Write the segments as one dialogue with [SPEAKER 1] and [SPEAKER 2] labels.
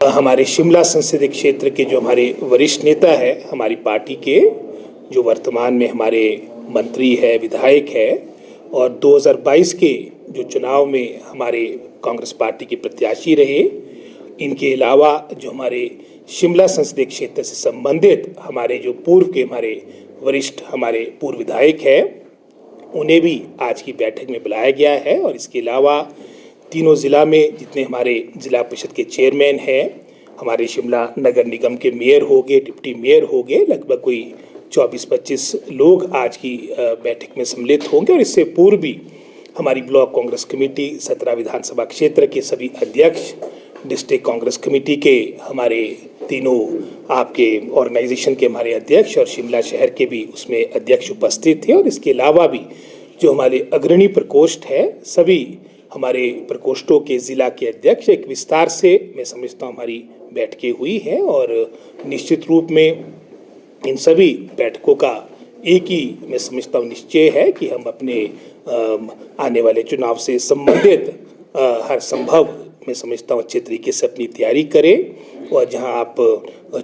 [SPEAKER 1] हमारे शिमला संसदीय क्षेत्र के जो हमारे वरिष्ठ नेता है, हमारी पार्टी के, जो वर्तमान में हमारे मंत्री है, विधायक है और 2022 के जो चुनाव में हमारे कांग्रेस पार्टी के प्रत्याशी रहे, इनके अलावा जो हमारे शिमला संसदीय क्षेत्र से संबंधित हमारे जो पूर्व के हमारे वरिष्ठ हमारे पूर्व विधायक है, उन्हें भी आज की बैठक में बुलाया गया है। और इसके अलावा तीनों ज़िला में जितने हमारे ज़िला परिषद के चेयरमैन हैं, हमारे शिमला नगर निगम के मेयर हो गए, डिप्टी मेयर हो गए, लगभग कोई 24-25 लोग आज की बैठक में सम्मिलित होंगे। और इससे पूर्व भी हमारी ब्लॉक कांग्रेस कमेटी 17 विधानसभा क्षेत्र के सभी अध्यक्ष, डिस्ट्रिक्ट कांग्रेस कमेटी के हमारे तीनों आपके ऑर्गेनाइजेशन के हमारे अध्यक्ष और शिमला शहर के भी उसमें अध्यक्ष उपस्थित थे। और इसके अलावा भी जो हमारे अग्रणी प्रकोष्ठ है, सभी हमारे प्रकोष्ठों के ज़िला के अध्यक्ष एक विस्तार से मैं समझता हूँ हमारी बैठकें हुई हैं। और निश्चित रूप में इन सभी बैठकों का एक ही मैं समझता हूँ निश्चय है कि हम अपने आने वाले चुनाव से संबंधित हर संभव मैं समझता हूँ अच्छे तरीके से अपनी तैयारी करें। और जहां आप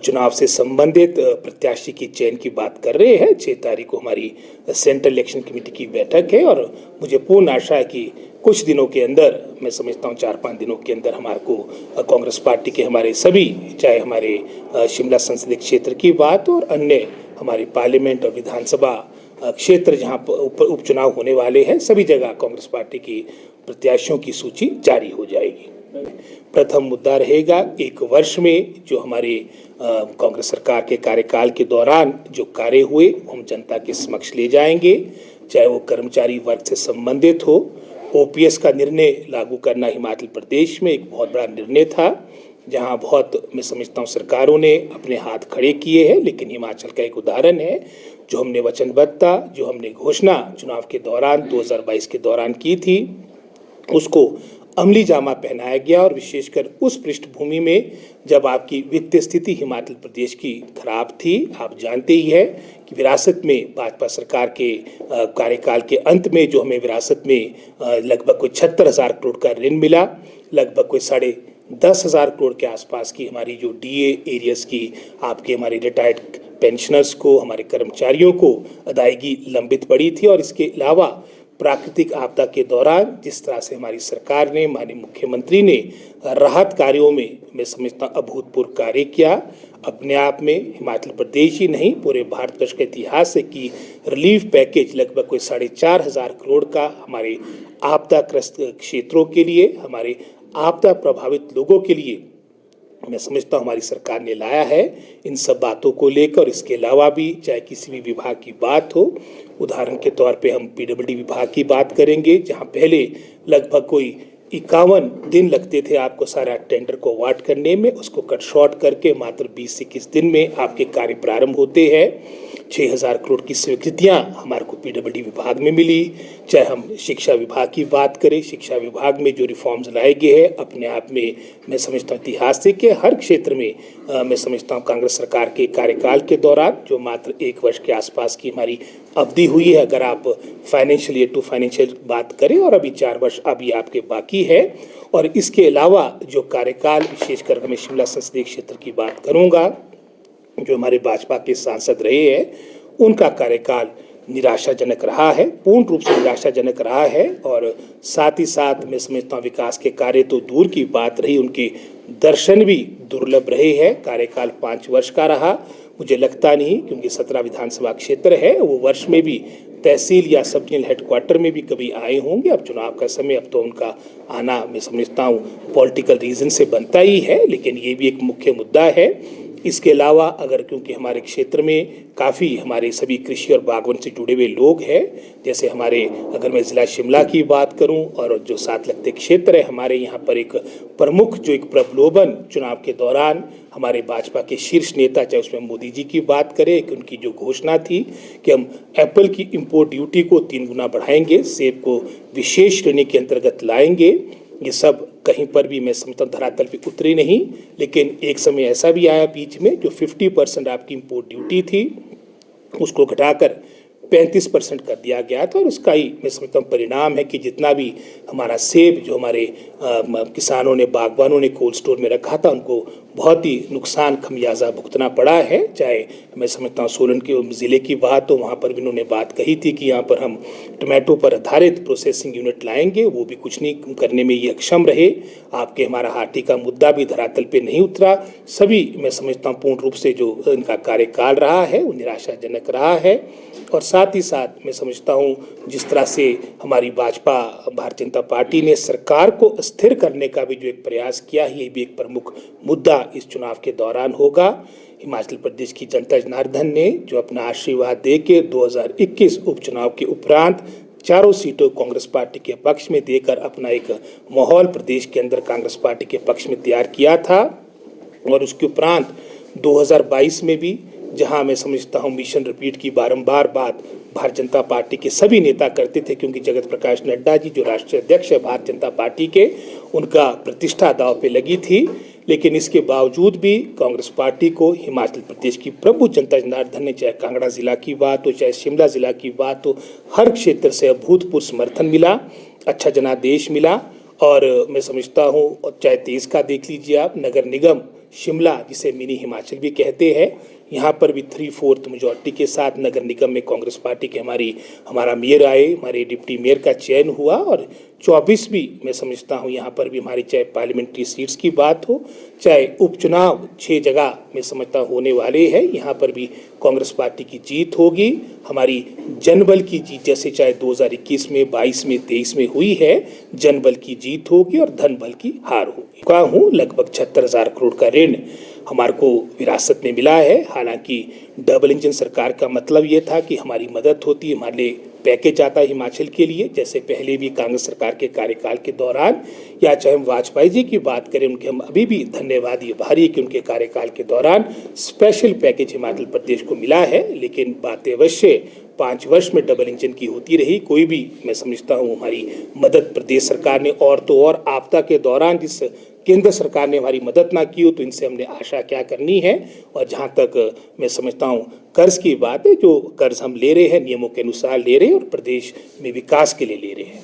[SPEAKER 1] चुनाव से संबंधित प्रत्याशी की चयन की बात कर रहे हैं, 6 तारीख को हमारी सेंट्रल इलेक्शन कमेटी की बैठक है और मुझे पूर्ण आशा है कि कुछ दिनों के अंदर मैं समझता हूँ 4-5 दिनों के अंदर हमारे को कांग्रेस पार्टी के हमारे सभी, चाहे हमारे शिमला संसदीय क्षेत्र की बात और अन्य हमारी पार्लियामेंट और विधानसभा क्षेत्र जहां उपचुनाव होने वाले हैं, सभी जगह कांग्रेस पार्टी की प्रत्याशियों की सूची जारी हो जाएगी। प्रथम मुद्दा रहेगा 1 वर्ष में जो हमारे कांग्रेस सरकार के कार्यकाल के दौरान जो कार्य हुए हम जनता के समक्ष ले जाएंगे, चाहे वो कर्मचारी वर्ग से संबंधित हो। ओपीएस का निर्णय लागू करना हिमाचल प्रदेश में एक बहुत बड़ा निर्णय था, जहां बहुत मैं समझता हूँ सरकारों ने अपने हाथ खड़े किए हैं, लेकिन हिमाचल का एक उदाहरण है जो हमने वचनबद्धता, जो हमने घोषणा चुनाव के दौरान 2022 के दौरान की थी, उसको अमली जामा पहनाया गया। और विशेषकर उस पृष्ठभूमि में जब आपकी वित्तीय स्थिति हिमाचल प्रदेश की खराब थी, आप जानते ही है कि विरासत में भाजपा सरकार के कार्यकाल के अंत में जो हमें विरासत में लगभग कोई 76,000 करोड़ का ऋण मिला, लगभग कोई 10,500 करोड़ के आसपास की हमारी जो डीए एरियर्स की आपके हमारे रिटायर्ड पेंशनर्स को, हमारे कर्मचारियों को अदायगी लंबित पड़ी थी। और इसके अलावा प्राकृतिक आपदा के दौरान जिस तरह से हमारी सरकार ने, माननीय मुख्यमंत्री ने राहत कार्यों में मैं समझता हूँ अभूतपूर्व कार्य किया, अपने आप में हिमाचल प्रदेश ही नहीं पूरे भारतवर्ष के इतिहास से की रिलीफ पैकेज लगभग कोई 4,500 करोड़ का हमारे आपदाग्रस्त क्षेत्रों के लिए, हमारे आपदा प्रभावित लोगों के लिए मैं समझता हूँ हमारी सरकार ने लाया है। इन सब बातों को लेकर इसके अलावा भी चाहे किसी भी विभाग की बात हो, उदाहरण के तौर पे हम पीडब्ल्यूडी विभाग की बात करेंगे, जहाँ पहले लगभग कोई 51 दिन लगते थे आपको सारा टेंडर को अवार्ड करने में, उसको कट शॉर्ट करके मात्र 20 से 21 दिन में आपके कार्य प्रारंभ होते हैं। 6,000 करोड़ की स्वीकृतियाँ हमारे को पीडब्ल्यूडी विभाग में मिली। चाहे हम शिक्षा विभाग की बात करें, शिक्षा विभाग में जो रिफॉर्म्स लाए गए हैं अपने आप में मैं समझता हूँ इतिहास से कि हर क्षेत्र में मैं समझता हूँ कांग्रेस सरकार के कार्यकाल के दौरान जो मात्र 1 वर्ष के आसपास की हमारी अवधि हुई है, अगर आप फाइनेंशियल ईयर टू फाइनेंशियल बात करें, और अभी 4 वर्ष अभी आपके बाकी है। और इसके अलावा जो कार्यकाल विशेषकर मैं शिमला संसदीय क्षेत्र की बात करूँगा, जो हमारे भाजपा के सांसद रहे हैं, उनका कार्यकाल निराशाजनक रहा है, पूर्ण रूप से निराशाजनक रहा है। और साथ ही साथ मैं समझता हूँ विकास के कार्य तो दूर की बात रही, उनके दर्शन भी दुर्लभ रहे हैं। कार्यकाल 5 वर्ष का रहा, मुझे लगता नहीं, क्योंकि 17 विधानसभा क्षेत्र है, वो वर्ष में भी तहसील या सब डिवीजनल हेडक्वार्टर में भी कभी आए होंगे। अब चुनाव का समय, अब तो उनका आना मैं समझता हूँ पॉलिटिकल रीजन से बनता ही है, लेकिन ये भी एक मुख्य मुद्दा है। इसके अलावा अगर क्योंकि हमारे क्षेत्र में काफ़ी हमारे सभी कृषि और बागवान से जुड़े हुए लोग हैं, जैसे हमारे अगर मैं ज़िला शिमला की बात करूं और जो साथ लगते क्षेत्र है, हमारे यहाँ पर एक प्रमुख जो एक प्रलोभन चुनाव के दौरान हमारे भाजपा के शीर्ष नेता, चाहे उसमें मोदी जी की बात करें कि उनकी जो घोषणा थी कि हम एप्पल की इम्पोर्ट ड्यूटी को 3 गुना बढ़ाएंगे, सेब को विशेष श्रेणी के अंतर्गत लाएंगे, ये सब कहीं पर भी मैं समझता हूँ धरातल पे उतरी नहीं। लेकिन एक समय ऐसा भी आया बीच में जो 50% आपकी इम्पोर्ट ड्यूटी थी, उसको घटाकर 35% कर दिया गया था। और उसका ही मैं समझता हूँ परिणाम है कि जितना भी हमारा सेब जो हमारे किसानों ने, बागवानों ने कोल्ड स्टोर में रखा था, उनको बहुत ही नुकसान खमियाजा भुगतना पड़ा है। चाहे मैं समझता हूँ सोलन के ज़िले की बात, तो वहाँ पर भी उन्होंने बात कही थी कि यहाँ पर हम टमाटो पर आधारित प्रोसेसिंग यूनिट लाएंगे, वो भी कुछ नहीं करने में ये अक्षम रहे। आपके हमारा हाटी का मुद्दा भी धरातल पे नहीं उतरा। सभी मैं समझता हूँ पूर्ण रूप से जो इनका कार्यकाल रहा है वो निराशाजनक रहा है। और साथ ही साथ मैं समझता हूँ जिस तरह से हमारी भाजपा भारतीय जनता पार्टी ने सरकार को अस्थिर करने का भी जो एक प्रयास किया है, ये भी एक प्रमुख मुद्दा इस चुनाव के दौरान होगा। हिमाचल प्रदेश की जनता जनार्दन ने जो अपना आशीर्वाद दे के 2021 उपचुनाव के उपरांत चारों सीटों कांग्रेस पार्टी के पक्ष में देकर अपना एक माहौल प्रदेश के अंदर कांग्रेस पार्टी के पक्ष में तैयार किया था। और उसके उपरांत 2022 में भी जहां मैं समझता हूं मिशन रिपीट की बारंबार बात भारतीय जनता पार्टी के सभी नेता करते थे, क्योंकि जगत प्रकाश नड्डा जी जो राष्ट्रीय अध्यक्ष है भारतीय जनता पार्टी के, उनका प्रतिष्ठा दांव पे लगी थी। लेकिन इसके बावजूद भी कांग्रेस पार्टी को हिमाचल प्रदेश की प्रभु जनता जनार्दन ने, चाहे कांगड़ा जिला की बात हो, चाहे शिमला जिला की बात हो, हर क्षेत्र से अभूतपूर्व समर्थन मिला, अच्छा जनादेश मिला। और मैं समझता हूँ चाहे देश का देख लीजिए आप, नगर निगम शिमला जिसे मिनी हिमाचल भी कहते हैं, यहाँ पर भी 3/4 मेजॉरिटी के साथ नगर निगम में कांग्रेस पार्टी के हमारा मेयर आए, हमारे डिप्टी मेयर का चयन हुआ। और 24 भी मैं समझता हूँ यहाँ पर भी हमारी चाहे पार्लियामेंट्री सीट्स की बात हो, चाहे उपचुनाव 6 जगह मैं समझता होने वाले हैं, यहाँ पर भी कांग्रेस पार्टी की जीत होगी। हमारी जनबल की जीत जैसे चाहे 2021 में, 22 में, 23 में हुई है, जनबल की जीत होगी और धन बल की हार होगी। कहा हूँ लगभग 76,000 करोड़ का ऋण हमारे को विरासत में मिला है। हालांकि डबल इंजन सरकार का मतलब ये था कि हमारी मदद होती है, हमारे लिए पैकेज आता है हिमाचल के लिए, जैसे पहले भी कांग्रेस सरकार के कार्यकाल के दौरान, या चाहे हम वाजपेयी जी की बात करें, उनके हम अभी भी धन्यवादी आभारी कि उनके कार्यकाल के दौरान स्पेशल पैकेज हिमाचल प्रदेश को मिला है। लेकिन बात अवश्य 5 वर्ष में डबल इंजन की होती रही, कोई भी मैं समझता हूँ हमारी मदद प्रदेश सरकार ने, और तो और आपदा के दौरान जिस केंद्र सरकार ने हमारी मदद ना की हो, तो इनसे हमने आशा क्या करनी है। और जहाँ तक मैं समझता हूँ कर्ज की बात है, जो कर्ज हम ले रहे हैं नियमों के अनुसार ले रहे हैं और प्रदेश में विकास के लिए ले रहे हैं।